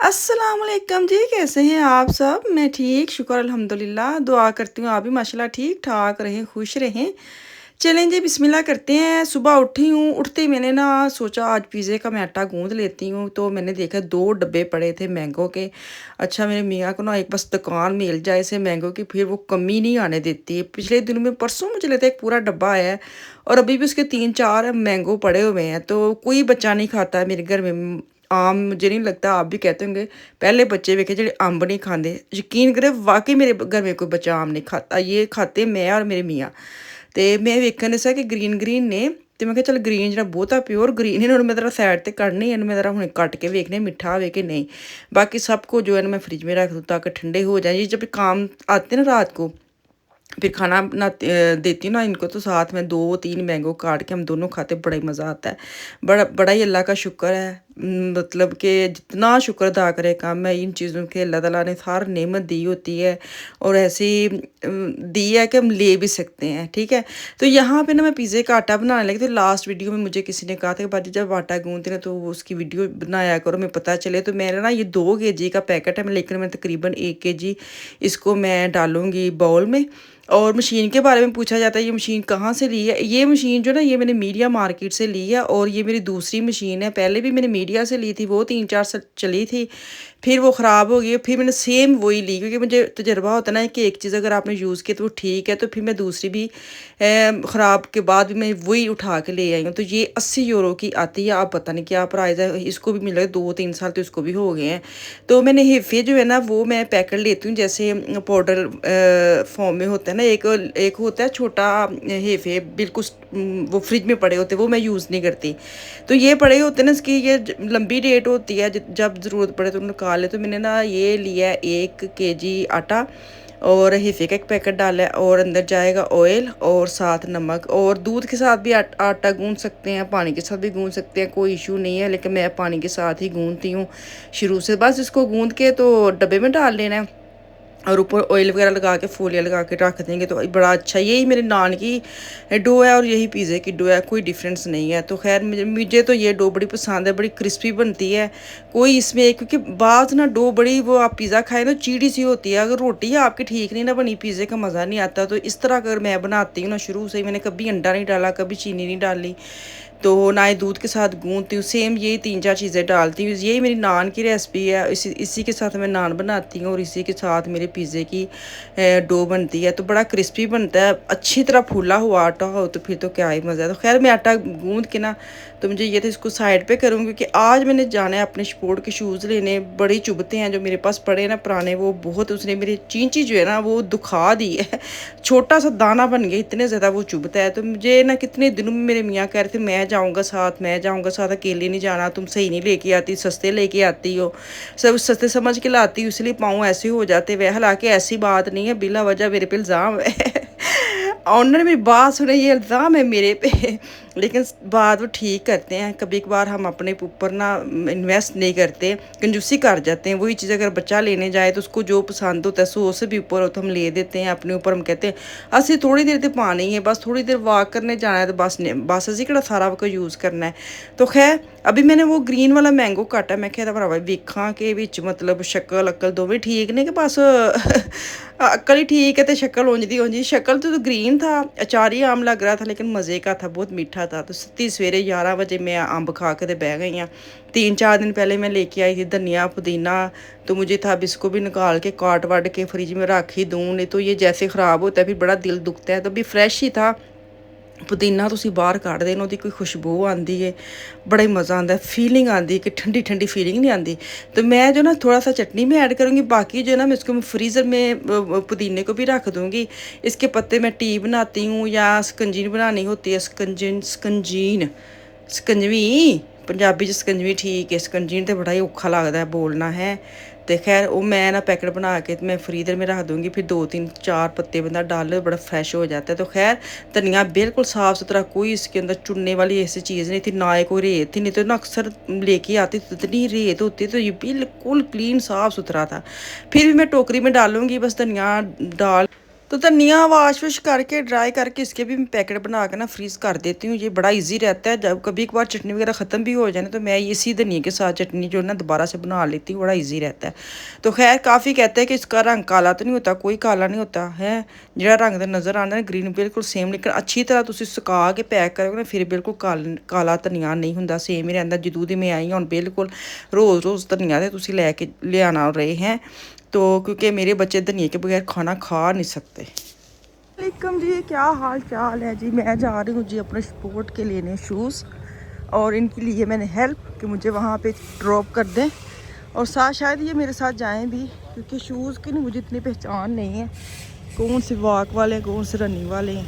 अस्सलाम वालेकुम जी, कैसे हैं आप सब? मैं ठीक, शुक्र अल्हम्दुलिल्लाह। दुआ करती हूँ आप भी माशाल्लाह ठीक-ठाक रहें, खुश रहें। चलें जी बिस्मिल्लाह करते हैं। सुबह उठी हूँ, उठते ही मैंने ना सोचा आज पिज़्ज़े का मैं आटा गूँध लेती हूँ, तो मैंने देखा 2 डब्बे पड़े थे मैंगो के। अच्छा मेरे मियाँ को ना एक बस दुकान मिल जाए ऐसे मैंगो की, फिर वो कमी नहीं आने देती है। पिछले दिनों में परसों मुझे लगता है एक पूरा डब्बा आया है और अभी भी उसके 3-4 मैंगो पड़े हुए हैं, तो कोई बच्चा नहीं खाता है मेरे घर में। आम मुझे नहीं लगता आप भी कहते होंगे पहले बच्चे वेखे जेह्ड़े अंब नहीं खांदे। यकीन करें वाक़ई मेरे घर में कोई बच्चा आम नहीं खाता। ये खाते मैं और मेरे मियाँ। ਤੇ ਮੈਂ ਵੇਖਣ ਡਿਆ ਕਿ ਗ੍ਰੀਨ ਨੇ ਤੇ ਮੈਂ ਕਿਹਾ ਚੱਲ ਗ੍ਰੀਨ ਜਿਹੜਾ ਬਹੁਤਾ ਪਿਓਰ ਗ੍ਰੀਨ ਇਹਨੂੰ ਮੈਂ ਜ਼ਰਾ ਸਾਈਡ ਤੇ ਕੱਢਣੀ ਇਹਨੂੰ ਮੈਂ ਜ਼ਰਾ ਹੁਣੇ ਕੱਟ ਕੇ ਵੇਖਨੇ ਮਿੱਠਾ ਹੋਵੇ कि नहीं। बाकी सब को जो है ना मैं फ्रिज में रख दूँ ताकि ठंडे हो जाए। ये जब काम आते ना रात को फिर खाना बनाती देती हूँ ना इनको, तो साथ में 2-3 मैंगो काट के हम दोनों खाते, बड़ा ही मज़ा आता है। बड़ा बड़ा ही अल्लाह का शुक्र है। मतलब कि जितना शुक्र अदा करे कम है इन चीज़ों के। अल्लाह ताला ने हर नेमत दी होती है और ऐसी दी है कि हम ले भी सकते हैं, ठीक है। तो यहाँ पे ना मैं पिज़्ज़े का आटा बनाने लगी, तो लास्ट वीडियो में मुझे किसी ने कहा था कि बाजी जब आटा गूँथते ना तो उसकी वीडियो बनाया करो, हमें पता चले। तो मैंने ना ये 2 केजी का पैकेट है, लेकिन मैं तकरीबन 1 केजी इसको मैं डालूँगी बाउल में। और मशीन के बारे में पूछा जाता है, ये मशीन कहाँ से ली है? ये मशीन जो ना ये मैंने मीडिया मार्केट से ली है और ये मेरी दूसरी मशीन है। पहले भी मैंने मीडिया से ली थी, वो 3-4 साल चली थी, फिर वो ख़राब हो गई, फिर मैंने सेम वही ली क्योंकि मुझे तजुर्बा होता है ना कि एक चीज़ अगर आपने यूज़ की तो वो ठीक है, तो फिर मैं दूसरी भी ख़राब के बाद भी मैं वही उठा के ले आई हूँ। तो ये 80 यूरो की आती है, आप पता नहीं क्या प्राइस है, इसको भी मिल रहा है 2-3 साल तो इसको भी हो गए हैं। तो मैंने हेफ़े जो है ना वो मैं पैकेट लेती हूँ, जैसे पाउडर फॉर्म में होता है ना, एक एक होता है छोटा हेफ़े बिल्कुल वो फ्रिज में पड़े होते हैं, वो मैं यूज़ नहीं करती। तो ये पड़े होते हैं ना, इसकी ये लंबी डेट होती है, जब ज़रूरत पड़े तो निकाल ले। तो मैंने ना ये लिया है 1 केजी आटा और हिफ़े का एक पैकेट डाला है और अंदर जाएगा ऑयल और साथ नमक, और दूध के साथ भी आटा गूँथ सकते हैं, पानी के साथ भी गूँथ सकते हैं, कोई इशू नहीं है, लेकिन मैं पानी के साथ ही गूँथती हूँ शुरू से। बस इसको गूँथ के तो डब्बे में डाल लेना है और ऊपर ऑयल वगैरह लगा के फोलिया लगा के रख देंगे तो बड़ा अच्छा। यही मेरे नान की डो है और यही पिज़्ज़े की डो है, कोई डिफरेंस नहीं है। तो खैर मुझे तो ये डो बड़ी पसंद है, बड़ी क्रिस्पी बनती है। कोई इसमें क्योंकि बाज़ ना डो बड़ी वो आप पिज़्ज़ा खाए ना चीड़ी सी होती है, अगर रोटी आपकी ठीक नहीं ना बनी पिज़्ज़े का मज़ा नहीं आता। तो इस तरह अगर मैं बनाती हूँ ना, शुरू से ही मैंने कभी अंडा नहीं डाला, कभी चीनी नहीं डाली, तो ना ही दूध के साथ गूँथती हूँ, सेम यही 3-4 चीज़ें डालती हूँ। यही मेरी नान की रेसिपी है, इसी के साथ मैं नान बनाती हूँ और इसी के साथ मेरे पिज़्ज़े की डो बनती है। तो बड़ा क्रिस्पी बनता है, अच्छी तरह फूला हुआ आटा हो तो फिर तो क्या ही मज़ा है। तो खैर मैं आटा गूँथ के ना, तो मुझे ये था इसको साइड पे करूँगी क्योंकि आज मैंने जाना है अपने स्पोर्ट के शूज़ लेने। बड़े चुभते हैं जो मेरे पास पड़े ना पुराने, वो बहुत उसने मेरी चींची जो है ना वो दुखा दी है। छोटा सा दाना बन गया, इतने ज़्यादा वो चुभता है। तो मुझे ना कितने दिनों में मेरे मियाँ कह रहे थे मैं जाऊँगा साथ, मैं जाऊँगा साथ, अकेले नहीं जाना, तुम सही नहीं लेके आती, सस्ते लेके आती हो, सब सस्ते समझ के लाती हो, इसलिए पाँव ऐसे हो जाते वह। हालांकि ऐसी बात नहीं है, बिला वजह मेरे पे इल्ज़ाम है। ऑनर मेरी बात सुने, ये इल्ज़ाम है मेरे पे। लेकिन बात वो ठीक करते हैं। कभी कभार हम अपने ऊपर ना इन्वेस्ट नहीं करते, कंजूसी कर जाते हैं। वही चीज़ अगर बच्चा लेने जाए तो उसको जो पसंद होता है 100 से भी ऊपर हो तो हम ले देते हैं अपने ऊपर। हम कहते हैं असं थोड़ी देर तो पानी है, बस थोड़ी देर वॉक करने जाना है तो बस असी कि सारा वक्त यूज़ करना है। तो खैर अभी मैंने वो ग्रीन वाला मैंगो काटा, मैं क्या भरावा वेखा कि विच मतलब शक्ल अक्ल दोवें ठीक ने कि बस अक्ल ही ठीक है तो शक्ल उंज दी उंज। शक्ल तो ग्रीन था, अचार ही आम लग रहा था लेकिन मज़े का था, बहुत मीठा था। तो सती सवेरे 11 बजे मैं अंब खा के तो बह गई हाँ। 3-4 दिन पहले मैं लेके आई थी धनिया पुदीना, तो मुझे था अब इसको भी निकाल के काट वाट के फ्रिज में रख ही दूँ, नहीं तो ये जैसे ख़राब होता है फिर बड़ा दिल दुखता है। तो अभी फ्रैश ही था पुदीना, तुसी बाहर कढ़ देना, ਉਹਦੀ कोई खुशबू आती है, बड़ा ही मज़ा आता है, फीलिंग आती है कि ठंडी ठंडी फीलिंग नहीं आती। तो मैं जो ना थोड़ा सा चटनी में ऐड करूँगी, बाकी जो है ना मैं इसको फ्रीज़र में पुदीने को भी रख दूँगी। इसके पत्ते मैं टी बनाती हूँ या ਸਕੰਜੀਨ बनानी होती है, ਸਕੰਜਵੀ पंजाबी च ਸਕੰਜਵੀ ठीक है। ਸਕੰਜੀਨ तो बड़ा ही औखा लगता है बोलना है। तो खैर वो मैं ना पैकेट बना के मैं फ्रीज़र में रख दूँगी, फिर 2-3-4 पत्ते बंदा डाल बड़ा फ्रेश हो जाता है। तो खैर धनिया बिल्कुल साफ़ सुथरा, कोई इसके अंदर चुनने वाली ऐसी चीज़ नहीं थी, ना ही कोई रेत थी, नहीं तो ना अक्सर लेके आती तो इतनी रेत होती, तो ये बिल्कुल क्लीन साफ़ सुथरा था। फिर भी मैं टोकरी में डालूँगी बस धनिया डाल। तो धनिया वाश वश करके ड्राई करके इसके भी मैं पैकेट बना के ना फ्रीज़ कर देती हूँ। ये बड़ा इजी रहता है। जब कभी कभार चटनी वगैरह ख़त्म भी हो जाए ना तो मैं इसी धनिया के साथ चटनी जो है ना दोबारा से बना लेती हूँ। बड़ा इजी रहता है। तो खैर काफ़ी कहते हैं कि इसका रंग काला तो नहीं होता, कोई काला नहीं होता है। जो रंग का नज़र आता है ग्रीन बिल्कुल सेम, लेकिन अच्छी तरह तुम सुका के पैक करोगे ना फिर बिल्कुल काला धनिया नहीं होंगे, सेम ही रहता। जदों दी मैं आई हूँ बिल्कुल रोज़ रोज़ धनिया तो तुम लैके लियाना रहे हैं, तो क्योंकि मेरे बच्चे धनिया के बगैर खाना खा नहीं सकते। वालेकुम जी, क्या हाल चाल है जी। मैं जा रही हूँ जी अपने स्पोर्ट के लेने शूज़, और इनके लिए मैंने हेल्प कि मुझे वहाँ पे ड्रॉप कर दें, और साथ शायद ये मेरे साथ जाएं भी, क्योंकि शूज़ की नहीं मुझे इतनी पहचान नहीं है, कौन से वॉक वाले हैं कौन से रनिंग वाले हैं।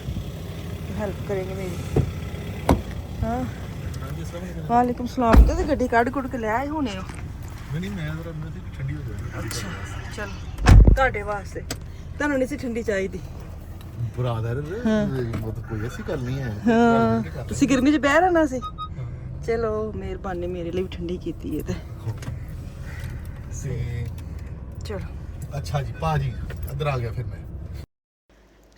तो हेल्प करेंगे मेरी। हाँ वालेकुम सलाम। तो गड्डी कड़ कुड़ के ले आए होने हो? अच्छा चलो, ਤੁਹਾਡੇ ਵਾਸਤੇ ਤੁਹਾਨੂੰ ਨਹੀਂ ਸੀ ਠੰਡੀ ਚਾਹੀਦੀ। ਬਰਾਦਰ ਬਹੁਤ ਕੋਈ ਐਸੀ ਗੱਲ ਨਹੀਂ ਹੈ। ਹਾਂ ਤੁਸੀਂ ਗਰਮੀ 'ਚ ਬਹਿ ਰਹਿਣਾ ਸੀ। ਚਲੋ ਮਿਹਰਬਾਨੀ, ਮੇਰੇ ਲਈ ਵੀ ਠੰਡੀ ਕੀਤੀ ਹੈ ਤੇ ਚਲੋ। अच्छा जी पाजी इधर आ गया फिर मैं।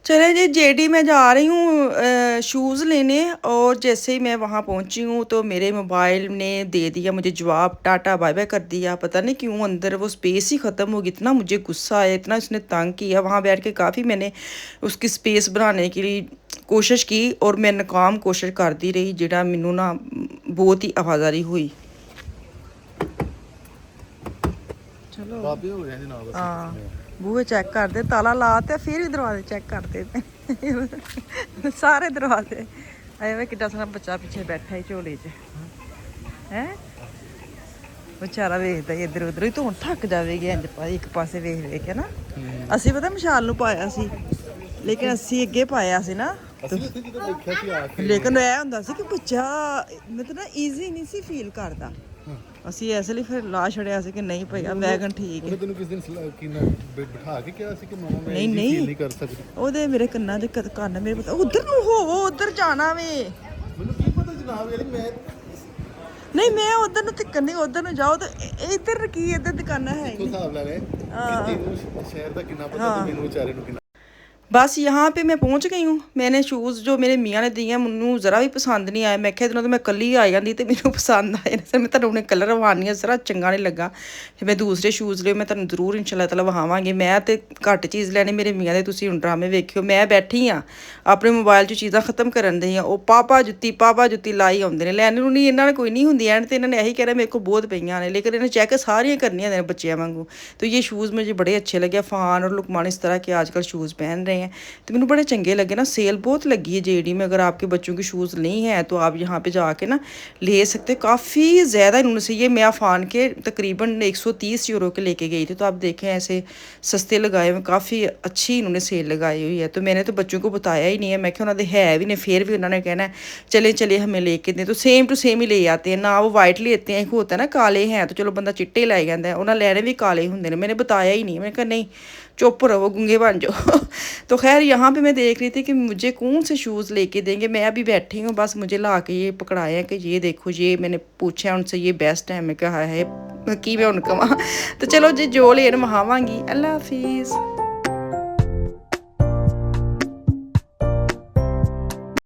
चले जी जेडी मैं जा रही हूँ शूज़ लेने, और जैसे ही मैं वहाँ पहुँची हूँ तो मेरे मोबाइल ने दे दिया मुझे जवाब, टाटा बाय बाय कर दिया। पता नहीं क्यों अंदर वो स्पेस ही ख़त्म हो गई। इतना मुझे गुस्सा आया, इतना उसने तंग किया। वहाँ बैठ के काफ़ी मैंने उसकी स्पेस बनाने के लिए कोशिश की, और मैं नाकाम कोशिश करती रही, जिहड़ा मैनू ना बहुत ही आवाज़ारी हुई। चलो बाबे हो गए जनाब। हाँ बूहे चेक करते, ताला लाते फिर भी दरवाजे चेक करते सारे दरवाजे। अरे वे किड्डा सोहना बच्चा पिछे बैठा ही झोले च है, बेचारा वेखदा ही इधर उधर ही। तो हुण थक जाएगी इंज एक पासे वेख वेख के ना। असीं पता मशाल नूं पाया सी, लेकिन असीं अगे पाया सी ना, लेकिन ਇਹ ਹੁੰਦਾ ਸੀ ਕਿ ਬੱਚਾ ਮਤਲਬ ਨਾ ਈਜ਼ੀ ਨਹੀਂ ਸੀ ਫੀਲ ਕਰਦਾ। ਅਸੀਂ ਇਸ ਲਈ ਫਿਰ ਲਾ ਛੜਿਆ ਸੀ ਕਿ ਨਹੀਂ ਭਈਆ ਵੈਗਨ ਠੀਕ ਹੈ। ਤੈਨੂੰ ਕਿਸ ਦਿਨ ਬਿਠਾ ਕੇ ਕਿਹਾ ਸੀ ਕਿ ਮਾਮਾ ਮੈਂ ਨਹੀਂ ਨਹੀਂ ਕਰ ਸਕਦੀ। ਉਹਦੇ ਮੇਰੇ ਕੰਨਾਂ ਦੇ ਕੰਨ ਮੇਰੇ ਪਤਾ ਉਧਰ ਨੂੰ ਹੋਵੋ, ਉਧਰ ਜਾਣਾ ਵੇ। ਮੈਨੂੰ ਕੀ ਪਤਾ ਜਨਾਬ ਯਾਰ ਮੈਂ ਨਹੀਂ ਮੈਂ ਉਧਰ ਨੂੰ ਧਿੱਕਣ ਨਹੀਂ, ਉਧਰ ਨੂੰ ਜਾਓ ਤੇ ਇੱਧਰ ਕੀ ਇੱਧਰ ਦੁਕਾਨਾਂ ਹੈ ਤੂੰ ਹਿਸਾਬ ਲਾ ਲੈ ਕਿ ਤੈਨੂੰ ਸ਼ਹਿਰ ਦਾ ਕਿੰਨਾ ਪਤਾ ਤੇ ਮੈਨੂੰ ਵਿਚਾਰੇ ਨੂੰ ਕਿੰਨਾ। बस यहाँ पे मैं पहुँच गई हूँ। मैंने शूज़ जो मेरे मियाँ ने दिए मैनू ज़रा भी पसंद नहीं आए। मैं क्या इतना तो मैं कल ही आ जाती तो मैनू पसंद आए ना। मैं तुहानू कलर विखानी ज़रा चंगा नहीं लगा, फिर मैं दूसरे शूज़ लिए। मैं तुहानू जरूर इंशाअल्लाह ताला विखावांगी। मैं तो घट चीज़ लैनी, मेरे मियाँ दे तुसीं हुण ड्रामे वेखियो। मैं बैठी हाँ अपने मोबाइल 'ਚ चीज़ां खत्म करन दी हाँ, वो पापा जुत्ती लाई आउंदे ने। लैने नूं नहीं इन्हां ने कोई नहीं हुंदी एंड ते इन्हां ने यही कह रहा मेरे को बहुत पईयां ने, लेकिन इन्हें चेक सारियां करनियां ने बच्चों वांगू। तो ये शूज़ मुझे बड़े अच्छे लगे। फ़ान और लुकमान इस तरह के आजकल शूज़ पहन रहे हैं, तो मैंने बड़े चंगे लगे ना। सेल बहुत लगी है जेडी में। अगर आपके बच्चों की शूज़ नहीं है तो आप यहाँ पे जाके ना ले सकते। काफ़ी ज़्यादा इन्होंने से ये मैं फ़ान के तकरीबन 130 यूरो के लेके गई थी। तो आप देखें ऐसे सस्ते लगाए हुए, काफ़ी अच्छी इन्होंने सेल लगाई हुई है। तो मैंने तो बच्चों को बताया ही नहीं है। मैं क्या उन्होंने है भी नहीं, फिर भी उन्होंने कहना है चले चले हमें लेके दें। तो सेम टू सेम ही ले आते हैं ना। वो वाइट लेते हैं, एक होता है ना काले हैं तो चलो बंदा चिट्टे लै जाता है, उन्हें लैने भी काले होंगे ने। मैंने बताया ही नहीं, मैंने कहा नहीं चुप रहो गूंगे बन जाओ। तो खैर यहाँ पे मैं देख रही थी कि मुझे कौन से शूज़ लेके देंगे। मैं अभी बैठी हूँ, बस मुझे ला के ये पकड़ाया कि ये देखो, ये मैंने पूछा उनसे ये बेस्ट है। मैं कहा है कि मैं उनका वहाँ, तो चलो जी जो लेन वहावांगी। अल्लाह हाफिज़।